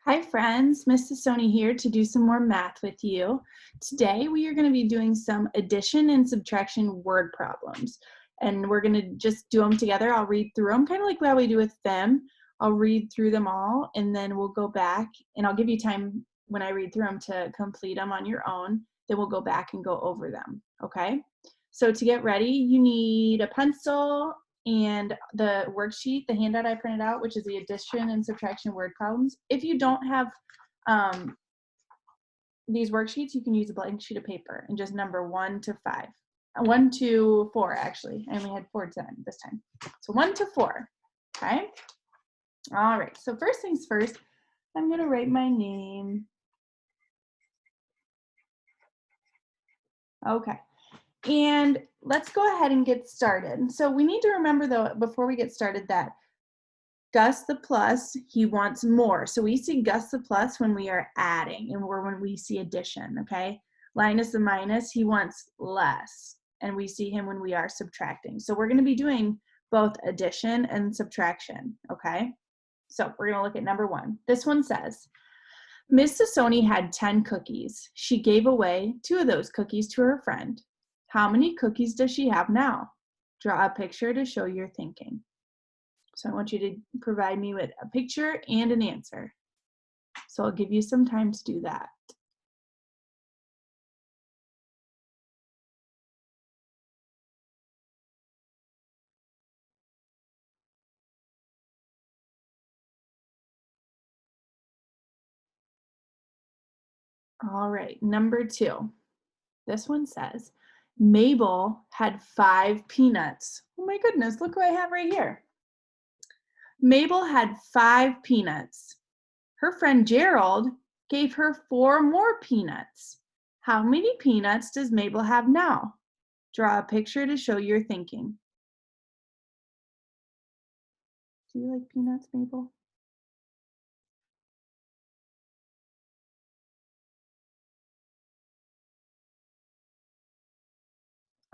Hi friends, Miss Sassone here to do some more math with you. Today we are going to be doing some addition and subtraction word problems. And we're going to just do them together. I'll read through them, kind of like how we do with them. I'll read through them all and then we'll go back and I'll give you time when I read through them to complete them on your own. Then we'll go back and go over them, okay? So to get ready, you need a pencil, and the worksheet, the handout I printed out, which is the addition and subtraction word problems. If you don't have these worksheets, you can use a blank sheet of paper and just number 1 to 5. 1 to 4, actually. I only had 4 this time. So 1 to 4, okay? All right, so first things first, I'm gonna write my name. Okay. And let's go ahead and get started. So we need to remember though, before we get started, that Gus the plus, he wants more. So we see Gus the plus when we are adding and when we see addition, okay? Linus the minus, he wants less. And we see him when we are subtracting. So we're gonna be doing both addition and subtraction, okay? So we're gonna look at number 1. This one says, Miss Sassone had 10 cookies. She gave away 2 of those cookies to her friend. How many cookies does she have now? Draw a picture to show your thinking. So I want you to provide me with a picture and an answer. So I'll give you some time to do that. All right, number 2. This one says, Mabel had 5 peanuts. Oh my goodness, look what I have right here. Mabel had 5 peanuts. Her friend Gerald gave her 4 more peanuts. How many peanuts does Mabel have now? Draw a picture to show your thinking. Do you like peanuts, Mabel?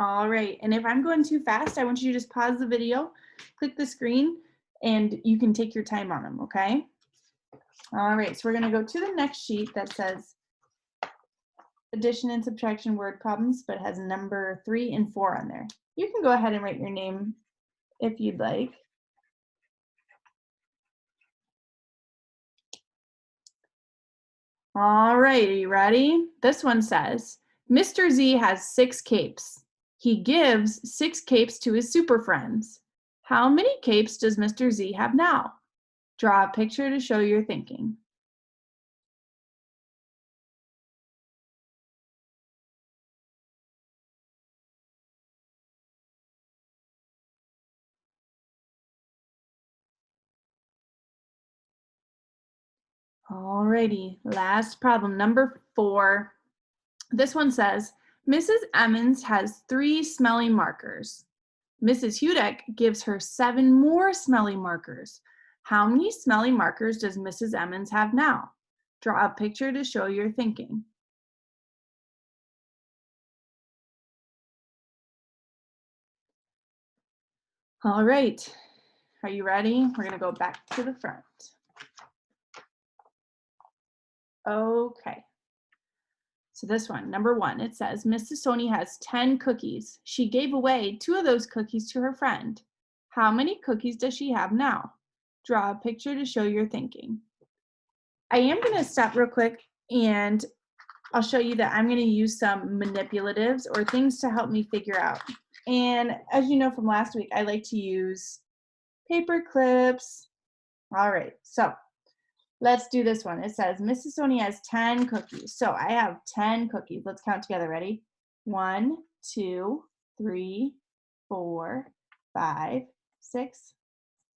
All right, and if I'm going too fast, I want you to just pause the video, click the screen, and you can take your time on them, okay? All right, so we're gonna go to the next sheet that says addition and subtraction word problems, but has number 3 and 4 on there. You can go ahead and write your name if you'd like. All right, are you ready? This one says, Mr. Z has 6 capes. He gives 6 capes to his super friends. How many capes does Mr. Z have now? Draw a picture to show your thinking. Alrighty, last problem, number 4. This one says, Mrs. Emmons has 3 smelly markers. Mrs. Hudak gives her 7 more smelly markers. How many smelly markers does Mrs. Emmons have now? Draw a picture to show your thinking. All right, are you ready? We're gonna go back to the front. Okay. So this one, number 1, it says, Mrs. Sony has 10 cookies. She gave away 2 of those cookies to her friend. How many cookies does she have now? Draw a picture to show your thinking. I am going to stop real quick and I'll show you that I'm going to use some manipulatives or things to help me figure out. And as you know from last week, I like to use paper clips. All right, so let's do this one. It says, Mrs. Sony has 10 cookies. So I have 10 cookies. Let's count together. Ready? 1, 2, 3, 4, 5, 6,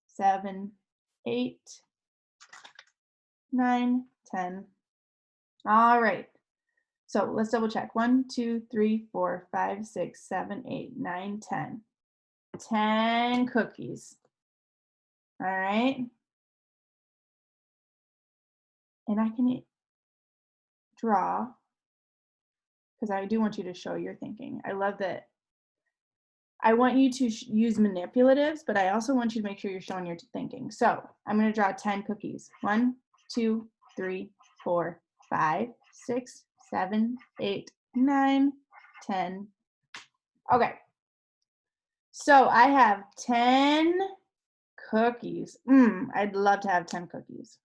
7, 8, 9, 10. All right. So let's double check. 1, 2, 3, 4, 5, 6, 7, 8, 9, 10. 10 cookies. All right. And I can draw, because I do want you to show your thinking. I love that. I want you to use manipulatives, but I also want you to make sure you're showing your thinking. So I'm going to draw 10 cookies. 1, 2, 3, 4, 5, 6, 7, 8, 9, 10. Okay. So I have 10 cookies. I'd love to have 10 cookies.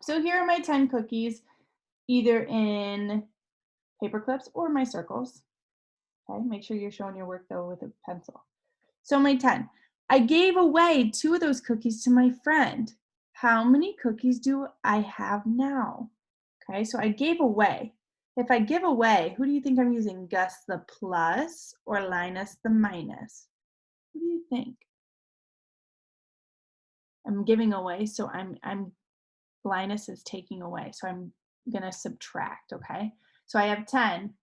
So here are my 10 cookies, either in paper clips or my circles. Okay, make sure you're showing your work though with a pencil. So my 10. I gave away 2 of those cookies to my friend. How many cookies do I have now? Okay, so I gave away. If I give away, who do you think I'm using? Gus the plus or Linus the minus? What do you think? I'm giving away, so I'm Linus is taking away. So I'm gonna subtract, okay? So I have 10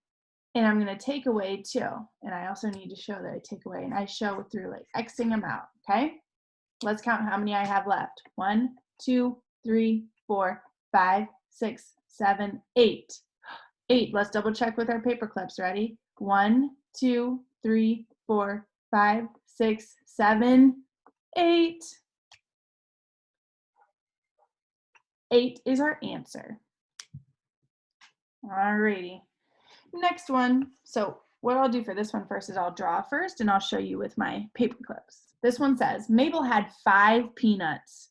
and I'm gonna take away 2. And I also need to show that I take away, and I show through like Xing them out, okay? Let's count how many I have left. 1, 2, 3, 4, 5, 6, 7, 8. 8. Let's double check with our paper clips. Ready? 1, 2, 3, 4, 5, 6, 7, 8. 8 is our answer. Alrighty. Next one. So what I'll do for this one first is I'll draw first and I'll show you with my paper clips. This one says, Mabel had 5 peanuts.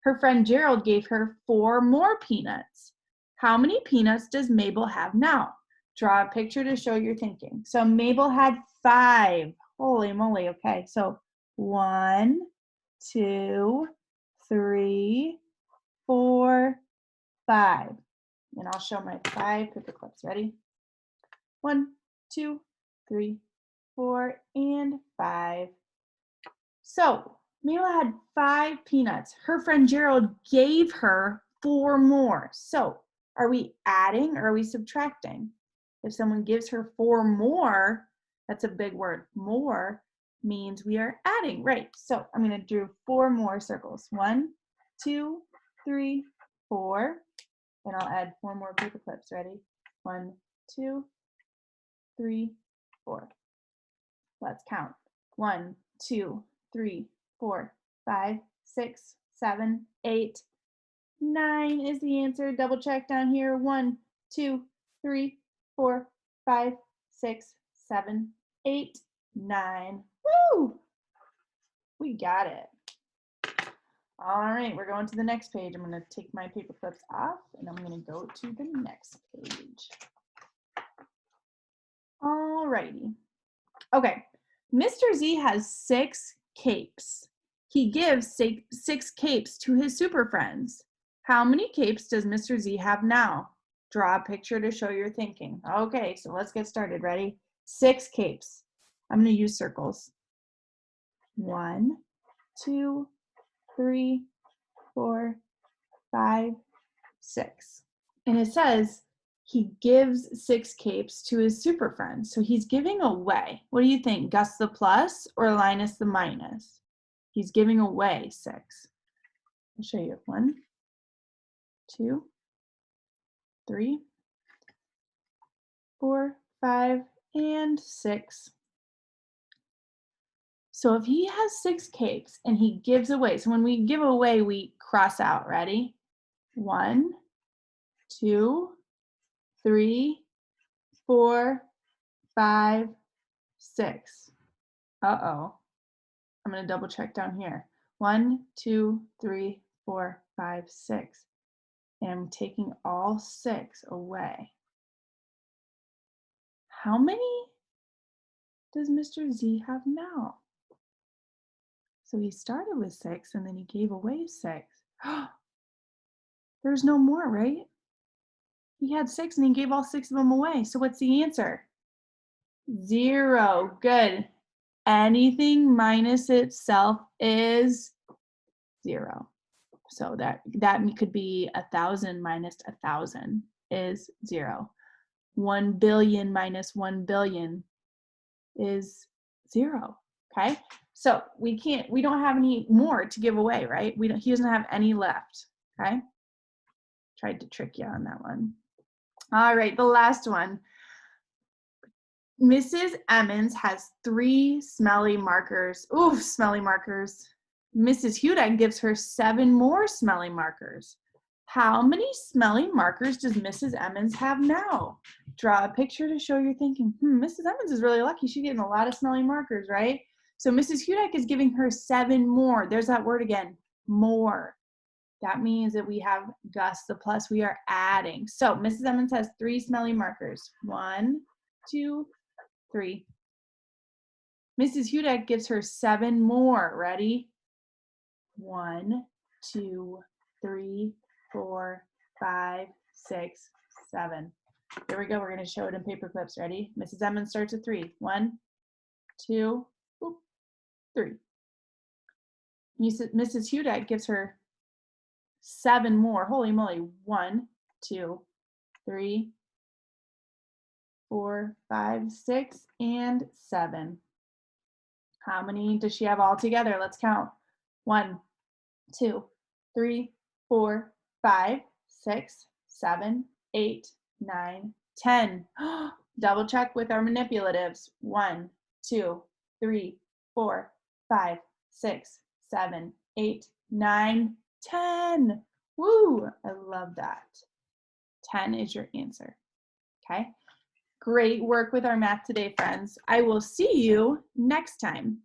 Her friend Gerald gave her 4 more peanuts. How many peanuts does Mabel have now? Draw a picture to show your thinking. So Mabel had 5. Holy moly. Okay. So 1, 2, 3, 4, 5. And I'll show my 5 paper clips. Ready? 1, 2, 3, 4, and 5. So Mila had 5 peanuts. Her friend Gerald gave her 4 more. So are we adding or are we subtracting? If someone gives her 4 more, that's a big word. More means we are adding, right? So I'm going to do 4 more circles. 1, 2, 3, 4. And I'll add 4 more paper clips. Ready? 1, 2, 3, 4. Let's count. 1, 2, 3, 4, 5, 6, 7, 8, 9 is the answer. Double check down here. 1, 2, 3, 4, 5, 6, 7, 8, 9. Woo! We got it. All right, we're going to the next page. I'm going to take my paper clips off and I'm going to go to the next page. All righty. Okay, Mr. Z has 6 capes. He gives 6 capes to his super friends. How many capes does Mr. Z have now? Draw a picture to show your thinking. Okay, so let's get started. Ready? 6 capes. I'm going to use circles. 1, 2, 3, 4, 5, 6. And it says he gives 6 capes to his super friends. So he's giving away. What do you think? Gus the plus or Linus the minus? He's giving away 6. I'll show you. 1, 2, 3, 4, 5, and 6. So if he has 6 capes and he gives away, so when we give away, we cross out. Ready? 1, 2, 3, 4, 5, 6. Uh-oh. I'm going to double check down here. 1, 2, 3, 4, 5, 6. And I'm taking all 6 away. How many does Mr. Z have now? So he started with 6 and then he gave away 6. There's no more, right? He had 6 and he gave all 6 of them away. So what's the answer? 0. Good. Anything minus itself is 0. So that could be 1,000 minus 1,000 is 0. 1 billion minus 1 billion is 0. Okay. So we don't have any more to give away, right? He doesn't have any left. Okay. Tried to trick you on that one. All right. The last one. Mrs. Emmons has 3 smelly markers. Ooh, smelly markers. Mrs. Hudak gives her 7 more smelly markers. How many smelly markers does Mrs. Emmons have now? Draw a picture to show you're thinking, Mrs. Emmons is really lucky. She's getting a lot of smelly markers, right? So Mrs. Hudak is giving her 7 more. There's that word again, more. That means that we have Gus, the plus we are adding. So Mrs. Emmons has 3 smelly markers. 1, 2, 3. Mrs. Hudak gives her 7 more. Ready? 1, 2, 3, 4, 5, 6, 7. Here we go. We're going to show it in paper clips. Ready? Mrs. Emmons starts at 3. 1, 2, 3. Mrs. Hudak gives her 7 more. Holy moly. 1, 2, 3, 4, 5, 6, and 7. How many does she have all together? Let's count. 1, 2, 3, 4, 5, 6, 7, 8, 9, 10. Double check with our manipulatives. 1, 2, 3, 4, 5, 6, 7, 8, 9, 10. Woo! I love that. 10 is your answer. Okay? Great work with our math today, friends. I will see you next time.